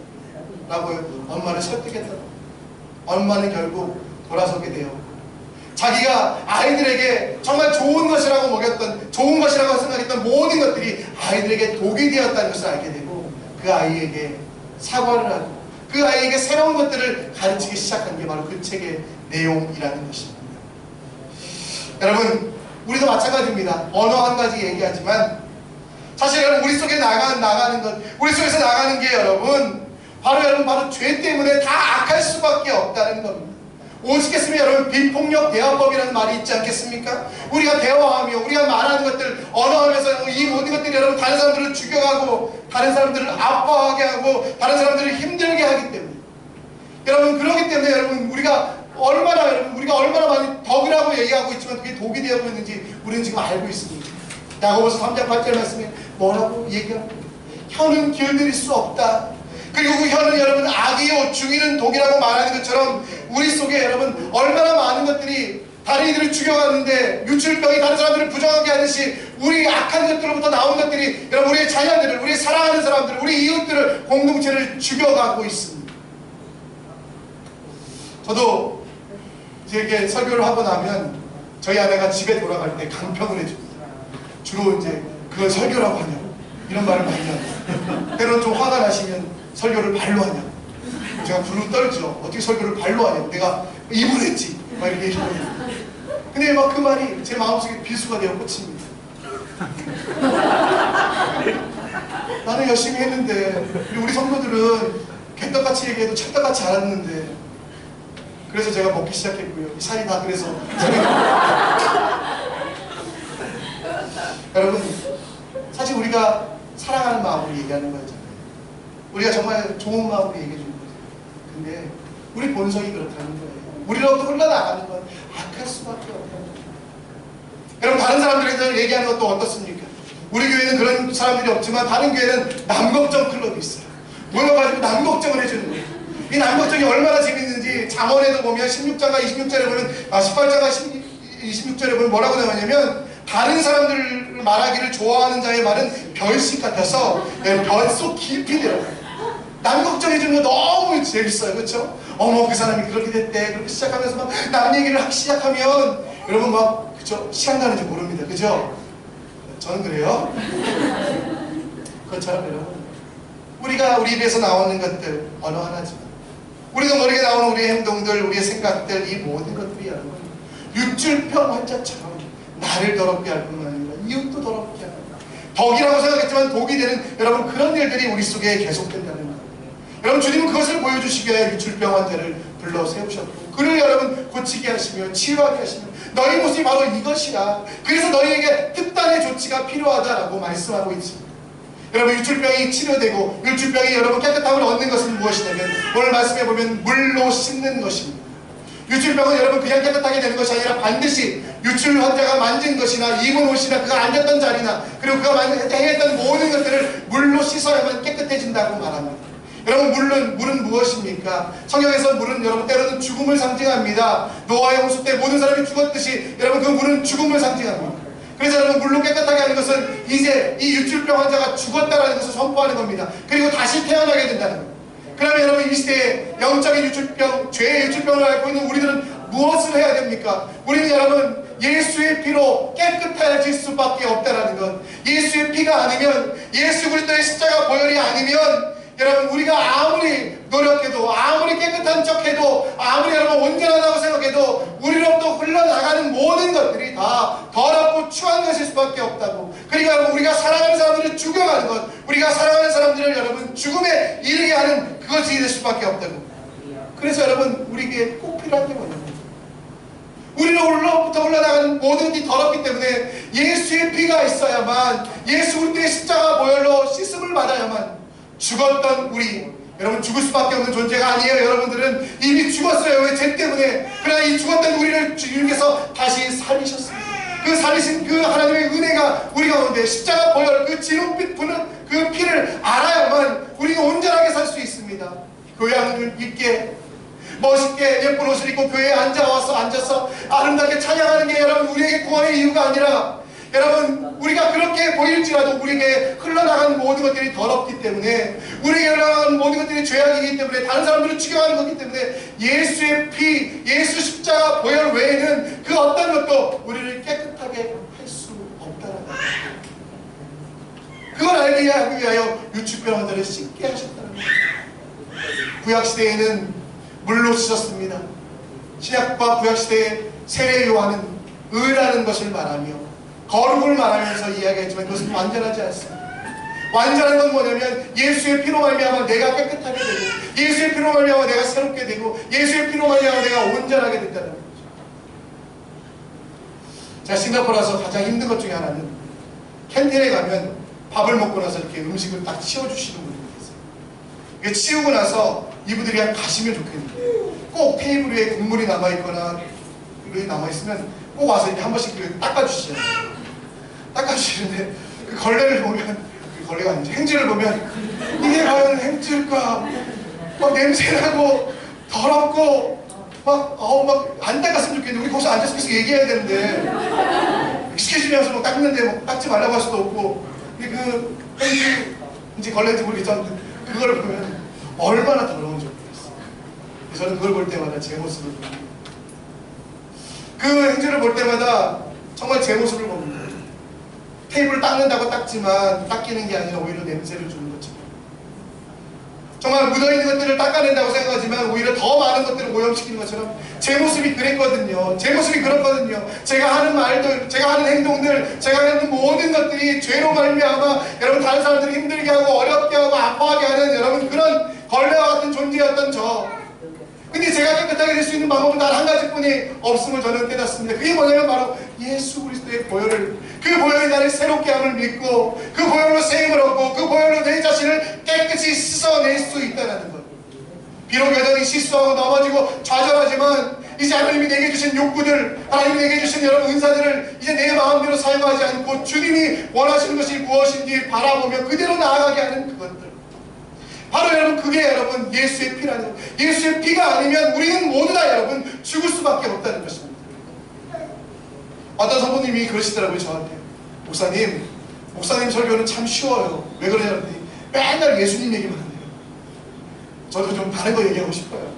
라고 엄마를 설득했다. 엄마는 결국 돌아서게 돼요. 자기가 아이들에게 정말 좋은 것이라고 먹였던 좋은 것이라고 생각했던 모든 것들이 아이들에게 독이 되었다는 것을 알게 되고 그 아이에게 사과를 하고 그 아이에게 새로운 것들을 가르치기 시작한 게 바로 그 책의 내용이라는 것입니다. 여러분 우리도 마찬가지입니다. 언어 한 가지 얘기하지만 사실 여러분 우리 속에 나가는 것, 우리 속에서 나가는 게 여러분 바로 죄 때문에 다 악할 수밖에 없다는 겁니다. 오죽했으면 여러분 비폭력 대화법이라는 말이 있지 않겠습니까? 우리가 대화하며 우리가 말하는 것들 언어하면서 이 모든 것들이 여러분 다른 사람들을 죽여가고 다른 사람들을 아파하게 하고 다른 사람들을 힘들게 하기 때문에 여러분 그러기 때문에 여러분 우리가 얼마나 많이 덕이라고 얘기하고 있지만 그게 독이 되어고 있는지 우리는 지금 알고 있습니다. 야고보서 3장 8절 말씀에 뭐라고 얘기합니까? 혀는 길들일 수 없다. 그리고 그 혀는 여러분 악이요 죽이는 독이라고 말하는 것처럼 우리 속에 여러분 얼마나 많은 것들이 다른 이들을 죽여가는데 유출병이 다른 사람들을 부정하게 하듯이 우리 악한 것들로부터 나온 것들이 여러분 우리의 자녀들을, 우리 사랑하는 사람들을, 우리 이웃들을, 공동체를 죽여가고 있습니다. 저도 이제 이렇게 설교를 하고 나면 저희 아내가 집에 돌아갈 때 강평을 해줍니다. 주로 이제 그걸 설교라고 하냐고 이런 말을 많이 하고 때로는 좀 화가 나시면 설교를 발로 하냐고 제가 불로 떨죠. 어떻게 설교를 발로 하냐고 내가 입을 했지 막 이렇게 얘기하거든요. 근데 막 그 말이 제 마음속에 비수가 되어 꽂힙니다. 나는 열심히 했는데 우리 성도들은 개떡같이 얘기해도 찰떡같이 알았는데 그래서 제가 먹기 시작했고요. 살이 다 그래서 여러분 사실 우리가 사랑하는 마음으로 얘기하는 거잖아요. 우리가 정말 좋은 마음으로 얘기해 주는 거죠. 근데 우리 본성이 그렇다는 거예요. 우리로부터 흘러나가는 건 악할 수밖에 없다는 거예요. 여러분 다른 사람들에서 얘기하는 것도 어떻습니까? 우리 교회는 그런 사람들이 없지만 다른 교회는 남걱정 클럽이 있어요. 모여가지고 남걱정을 해주는 거예요. 이 남걱정이 얼마나 재밌는지 잠언에도 보면 16장과 26절에 보면 18장과 26절에 보면 뭐라고 나오냐면 다른 사람들을 말하기를 좋아하는 자의 말은 별식 같아서 별 속 깊이 들어가요. 남 걱정해주는 거 너무 재밌어요. 그렇죠? 어머 그 사람이 그렇게 됐대. 그렇게 시작하면서 막 남 얘기를 하기 시작하면 여러분 막 그쵸? 시간 가는 줄 모릅니다. 그죠? 저는 그래요. 그것처럼 여러분 우리가 우리 입에서 나오는 것들 어느 하나지만 우리도 모르게 나오는 우리의 행동들, 우리의 생각들 이 모든 것들이 여러분 유출병 환자처럼 나를 더럽게 할 뿐만 아니라 이웃도 더럽게 하고 덕이라고 생각했지만 독이 되는 여러분 그런 일들이 우리 속에 계속된다는 거예요. 여러분 주님은 그것을 보여주시기 위해 유출병 환자를 불러 세우셨고 그를 여러분 고치게 하시며 치유하게 하시며 너희 모습이 바로 이것이라 그래서 너희에게 특단의 조치가 필요하다라고 말씀하고 있습니다. 여러분 유출병이 치료되고 유출병이 여러분 깨끗함을 얻는 것은 무엇이냐면 오늘 말씀해 보면 물로 씻는 것입니다. 유출병은 여러분 그냥 깨끗하게 되는 것이 아니라 반드시 유출 환자가 만진 것이나 입은 옷이나 그가 앉았던 자리나 그리고 그가 행했던 모든 것들을 물로 씻어야만 깨끗해진다고 말합니다. 여러분 물은 무엇입니까? 성경에서 물은 여러분 때로는 죽음을 상징합니다. 노아의 홍수 때 모든 사람이 죽었듯이 여러분 그 물은 죽음을 상징합니다. 그래서 여러분 물로 깨끗하게 하는 것은 이제 이 유출병 환자가 죽었다라는 것을 선포하는 겁니다. 그리고 다시 태어나게 된다는 겁니다. 그러면 여러분 이 시대에 영적인 유출병, 죄의 유출병을 앓고 있는 우리들은 무엇을 해야 됩니까? 우리는 여러분 예수의 피로 깨끗해질 수밖에 없다는 것. 예수의 피가 아니면 예수 그리스도의 십자가 보혈이 아니면 여러분 우리가 아무리 노력해도 아무리 깨끗한 척해도 아무리 여러분 온전하다고 생각해도 우리로부터 흘러나가는 모든 것들이 다 더럽고 추한 것일 수밖에 없다고. 그러니까 여러분 우리가 사랑하는 사람들을 죽여가는 것, 우리가 사랑하는 사람들을 여러분 죽음에 이르게 하는 그것이 될 수밖에 없다고. 그래서 여러분 우리에게 꼭 필요한 게 뭐냐면 우리로부터 흘러나가는 모든 것이 더럽기 때문에 예수의 피가 있어야만 예수 그리스도의 십자가 보혈로 씻음을 받아야만 죽었던 우리 여러분 죽을 수밖에 없는 존재가 아니에요. 여러분들은 이미 죽었어요. 왜? 죄 때문에. 그러나 이 죽었던 우리를 주님께서 다시 살리셨습니다. 그 살리신 그 하나님의 은혜가 우리 가운데 십자가 보혈 그 진홍빛 부는 그 피를 알아야만 우리가 온전하게 살 수 있습니다. 교회 안을 입게 멋있게 예쁜 옷을 입고 교회에 앉아서 아름답게 찬양하는 게 여러분 우리에게 구원의 이유가 아니라 여러분 우리가 그렇게 보일지라도 우리에게 흘러나가는 모든 것들이 더럽기 때문에 우리에게 흘러나가는 모든 것들이 죄악이기 때문에 다른 사람들을 죽여가는 것이기 때문에 예수의 피, 예수 십자가 보혈 외에는 그 어떤 것도 우리를 깨끗하게 할 수 없다는 거예요. 그걸 알게 하기 위하여 유출병 환자를 씻게 하셨다는 거예요. 구약시대에는 물로 씻었습니다. 신약과 구약시대의 세례 요한은 의라는 것을 말하며 거룩을 말하면서 이야기했지만 그것은 완전하지 않습니다. 완전한 건 뭐냐면 예수의 피로 말미암아 내가 깨끗하게 되고, 예수의 피로 말미암아 내가 새롭게 되고, 예수의 피로 말미암아 내가 온전하게 된다는 거죠. 제가 싱가포르 와서 가장 힘든 것 중에 하나는 캔틴에 가면 밥을 먹고 나서 이렇게 음식을 딱 치워주시는 분들이 있어요. 이게 치우고 나서 이분들이 그냥 가시면 좋겠는데, 꼭 테이블 위에 국물이 남아있거나 이렇게 남아있으면 꼭 와서 이렇게 한 번씩 이렇게 닦아주시잖아요. 닦아주시는데 그 걸레를 보면, 그 걸레가 아니죠, 행주를 보면 이게 과연 행주일까? 막 냄새나고 더럽고 막 안 닦았으면 좋겠는데, 우리 거기서 앉아서 계속 얘기해야 되는데 시켜주면서 막 닦는데 뭐 닦지 말라고 할 수도 없고, 근데 그 행주인지 걸레인지 모르겠지만 그거를 보면 얼마나 더러운지 모르겠어요. 저는 그걸 볼 때마다 제 모습을 봅니다. 그 행주를 볼 때마다 정말 제 모습을 봅니다. 테이블을 닦는다고 닦지만 닦이는 게 아니라 오히려 냄새를 주는 것처럼, 정말 묻어있는 것들을 닦아낸다고 생각하지만 오히려 더 많은 것들을 오염시키는 것처럼 제 모습이 그랬거든요. 제 모습이 그렇거든요. 제가 하는 말들, 제가 하는 행동들, 제가 하는 모든 것들이 죄로 말미암아 여러분 다른 사람들을 힘들게 하고 어렵게 하고 아파하게 하는 여러분 그런 걸레와 같은 존재였던 저. 근데 제가 깨끗하게 될 수 있는 방법은 단 한 가지뿐이 없음을 저는 깨닫습니다. 그게 뭐냐면 바로 예수 그리스도의 보혈을, 그 보혈이 나를 새롭게 함을 믿고 그 보혈로 세임을 얻고 그 보혈로 내 자신을 깨끗이 씻어낼 수 있다는 것. 비록 여전히 실수하고 넘어지고 좌절하지만 이제 하나님이 내게 주신 욕구들, 하나님이 내게 주신 여러 은사들을 이제 내 마음대로 사용하지 않고 주님이 원하시는 것이 무엇인지 바라보며 그대로 나아가게 하는 그것들, 바로 여러분 그게 여러분 예수의 피라는 것. 예수의 피가 아니면 우리는 모두 다 여러분 죽을 수밖에 없다는 것입니다. 어떤 성도님이 그러시더라고요, 저한테. 목사님 설교는 참 쉬워요. 왜 그러냐고 했더니 맨날 예수님 얘기만 하네요. 저도 좀 다른 거 얘기하고 싶어요.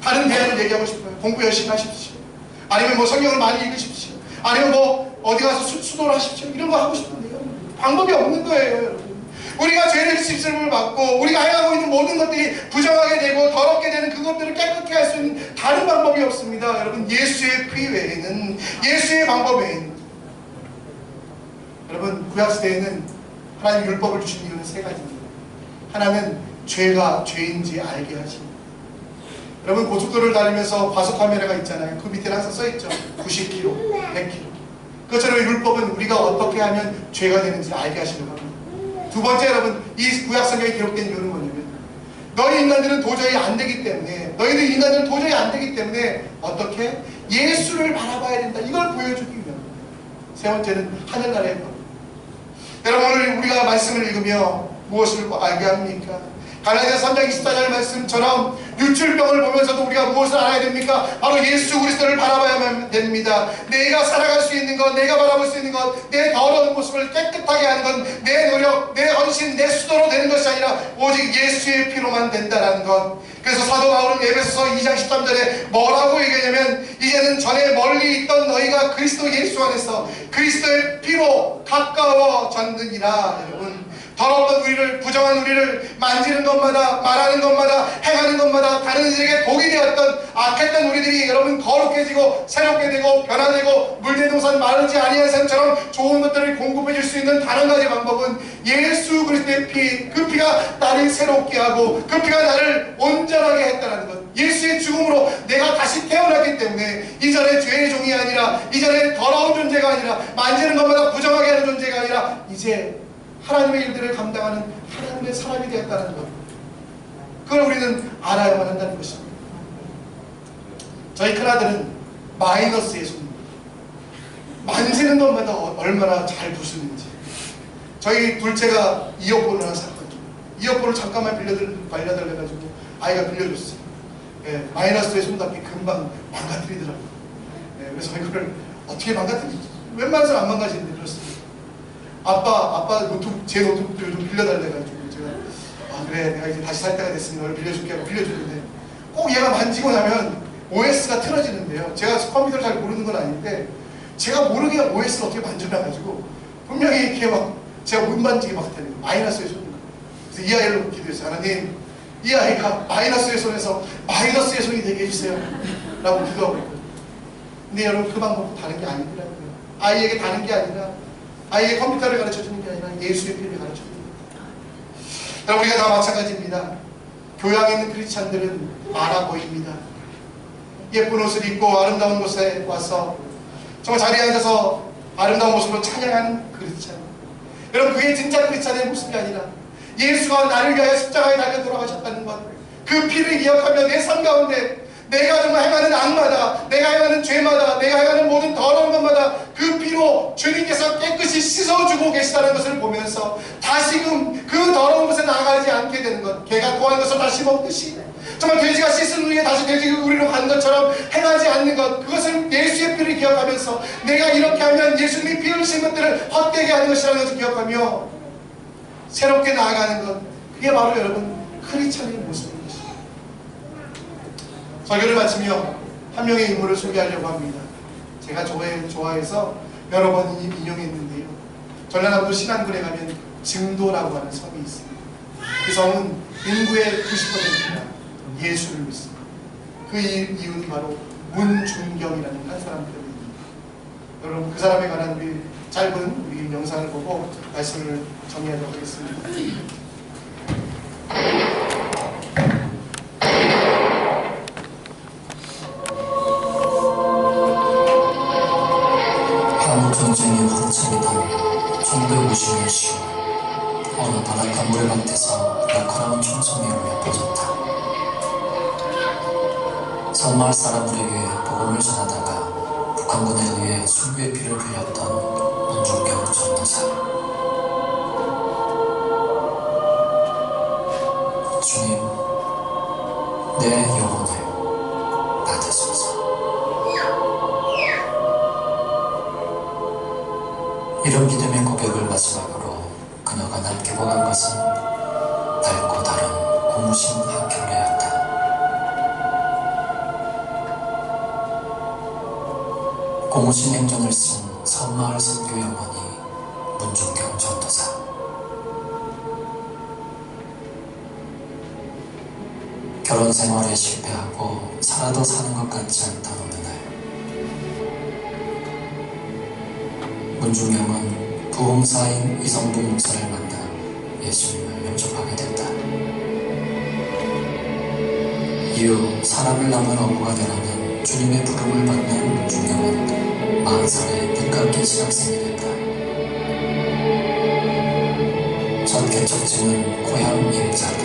다른 대안을 얘기하고 싶어요. 공부 열심히 하십시오. 아니면 뭐 성경을 많이 읽으십시오. 아니면 뭐 어디 가서 수도를 하십시오. 이런 거 하고 싶은데요, 방법이 없는 거예요, 여러분. 우리가 죄를 씹음을 받고 우리가 행하고 있는 모든 것들이 부정하게 되고 더럽게 되는 그것들을 깨끗게 할 수 있는 다른 방법이 없습니다. 여러분 예수의 피 외에는, 예수의 방법 외에는. 여러분 구약시대에는 하나님 율법을 주신 이유는 세 가지입니다. 하나는 죄가 죄인지 알게 하십니다. 여러분 고속도로를 다니면서 과속 카메라가 있잖아요. 그 밑에 항상 써있죠. 90km, 100km. 그것처럼 율법은 우리가 어떻게 하면 죄가 되는지 알게 하시려고 합니다. 두 번째, 여러분 이 구약성경에 기록된 이유는 뭐냐면 너희 인간들은 도저히 안 되기 때문에, 너희들 인간들은 도저히 안 되기 때문에 어떻게? 예수를 바라봐야 된다. 이걸 보여주기 위함입니다. 세 번째는 하늘나라의 법. 여러분 오늘 우리가 말씀을 읽으며 무엇을 알게 합니까? 갈라디아서 3장 24절 말씀처럼 유출병을 보면서도 우리가 무엇을 알아야 됩니까? 바로 예수 그리스도를 바라봐야만 됩니다. 내가 살아갈 수 있는 것, 내가 바라볼 수 있는 것, 내 더러운 모습을 깨끗하게 하는 건 내 노력, 내 헌신, 내 수도로 되는 것이 아니라 오직 예수의 피로만 된다는 것. 그래서 사도 바울은 에베소서 2장 13절에 뭐라고 얘기하냐면 이제는 전에 멀리 있던 너희가 그리스도 예수 안에서 그리스도의 피로 가까워졌느니라. 여러분 더러웠던 우리를, 부정한 우리를 만지는 것마다, 말하는 것마다, 행하는 것마다 다른 이들에게 독이 되었던 악했던 우리들이 여러분 거룩해지고 새롭게 되고 변화되고 물대동산 마르지 아니한 샘처럼 좋은 것들을 공급해 줄 수 있는 다른 가지 방법은 예수 그리스도의 피, 그 피가 나를 새롭게 하고 그 피가 나를 온전하게 했다는 것. 예수의 죽음으로 내가 다시 태어났기 때문에 이전에 죄의 종이 아니라, 이전에 더러운 존재가 아니라, 만지는 것마다 부정하게 하는 존재가 아니라 이제 하나님의 일들을 감당하는 하나님의 사람이 되었다는 것. 그걸 우리는 알아야만 한다는 것입니다. 저희 큰아들은 마이너스의 손입니다. 만지는 것마다 얼마나 잘 부수는지. 저희 둘째가 이어폰을 하나 샀거든요. 이어폰을 잠깐만 빌려달래가지고 아이가 빌려줬어요. 예, 마이너스의 손답게 금방 망가뜨리더라고요. 예, 그래서 이거를 어떻게 망가뜨리지? 웬만해서 안 망가지는데 그렇습니다. 아빠 노트북, 제 노트북도 좀 빌려달래가지고 제가 그래 내가 이제 다시 살 때가 됐으니까 이걸 빌려줄게 하고 빌려줬는데 꼭 얘가 만지고 나면 OS가 틀어지는데요. 제가 컴퓨터를 잘 모르는 건 아닌데 제가 모르게 OS를 어떻게 만져놔가지고 분명히 이렇게 막 제가 못 만지게 막 다니고 마이너스의 손입니다. 그래서 이 아이를 기도했어요. 하나님, 이 아이가 마이너스의 손에서 마이너스의 손이 되게 해주세요 라고 기도하고 있거든요. 근데 여러분 그 방법도 다른 게 아니더라고요. 아이에게 다른 게 아니라, 아이의 컴퓨터를 가르쳐주는 게 아니라 예수의 피를 가르쳐줍니다. 여러분, 우리가 다 마찬가지입니다. 교양 있는 크리스찬들은 많아 보입니다. 예쁜 옷을 입고 아름다운 곳에 와서 정말 자리에 앉아서 아름다운 모습으로 찬양하는 크리스찬. 여러분, 그게 진짜 크리스찬의 모습이 아니라 예수가 나를 위하여 십자가에 달려 돌아가셨다는 것, 그 피를 기억하며 내 삶 가운데 내가 정말 행하는 악마다, 내가 행하는 죄마다, 내가 행하는 모든 더러운 것마다 그 피로 주님께서 깨끗이 씻어주고 계시다는 것을 보면서 다시금 그 더러운 것에 나가지 않게 되는 것, 개가 토한 것을 다시 먹듯이 정말 돼지가 씻은 후에 다시 돼지 우리로 간 것처럼 행하지 않는 것, 그것을 예수의 피를 기억하면서 내가 이렇게 하면 예수님이 피 흘리신 것들을 헛되게 하는 것이라는 것을 기억하며 새롭게 나아가는 것, 그게 바로 여러분 크리스찬의 모습입니다. 설교를 마치며 한 명의 인물을 소개하려고 합니다. 제가 좋아해서 여러 번 인용했는데요. 전라남도 신안군에 가면 증도라고 하는 섬이 있습니다. 그 섬은 인구의 90%가 예수를 믿습니다. 그 이유는 바로 문중경이라는 한 사람 때문입니다. 여러분, 그 사람에 관한 우리 짧은 우리 영상을 보고 말씀을 정리하도록 하겠습니다. 전쟁이 한창이던 1950년 10월, 어느 바닷가 모래밭에서 날카로운 총소리로 엿보졌다. 섬마을 사람들에게 복음을 전하다가 북한군에 의해 순교의 피를 흘렸던 문중경 전도사. 주님, 내 영혼을 받으소서. 이런 믿음의 고백을 마지막으로 그녀가 남게 보간 것은 달고 다른 고무신 한 켤레였다. 고무신 행전을 쓴 섬마을 선교 어머니 문중경 전도사. 결혼 생활에 실패하고 살아도 사는 것 같지 않던 어느 날, 문중경은 부흥사인 이성봉 목사를 만나 예수님을 영접하게 됐다. 이후 사람을 낳는 어부가 되라는 주님의 부름을 받는 문중경은 40살에 뜻깊게 신학생이 된다. 첫 개척지는 고향 임자도.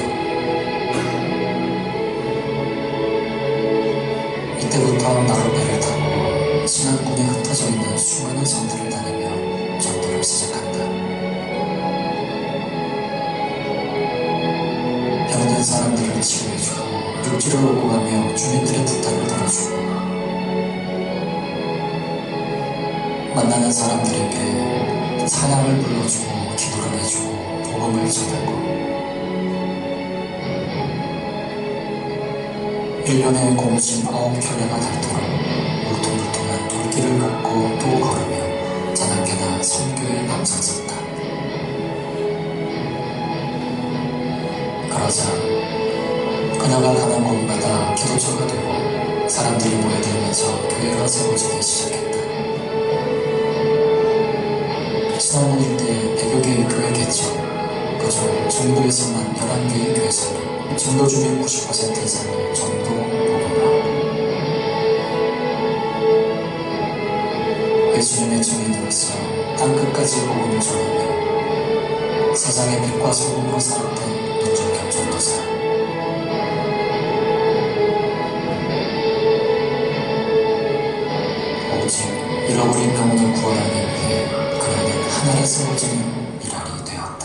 이때부터 나룻배를 타고 신안군에 흩어져 있는 수많은 성들을 다니며 전도를 시작한다. 병든 사람들을 치료해주고 육지를 오고 가며 주민들의 부탁을 들어주고, 만나는 사람들에게 사랑을 불러주고 기도를 해주고 복음을 전하고, 1년에 고무신 9켤레가 닳도록 울퉁불퉁한 돌길을 걷고 또 걸으며 자나깨나 선교에 앞장섰다. 그러자 그녀가 가는 곳마다 기도처가 되고 사람들이 모여들면서 교회가 세워지기 시작했다. 신안군 일대 100여 개의 교회 개척, 그중 중도에서만 11개의 교회 설립, 전도 주민 90% 이상이 전도 복음화. 예수님의 증인으로서 땅끝까지 복음을 전하며 세상의 빛과 소금으로 살았던 문중경 전도사. 오직 잃어버린 영혼을 구원하기 위해 그녀는 하늘에 세워지는 일환이 되었다.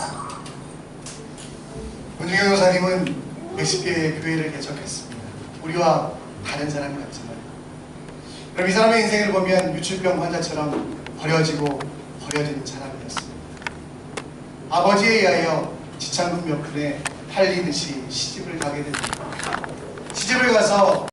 문중경 교사님은 몇십 개의 교회를 개척했습니다. 우리와 다른 사람 같지만, 그럼 이 사람의 인생을 보면 유출병 환자처럼 버려지고 버려지는 사람이었습니다. 아버지에 의하여 지창군 몇 푼에 팔리듯이 시집을 가게 됩니다. 시집을 가서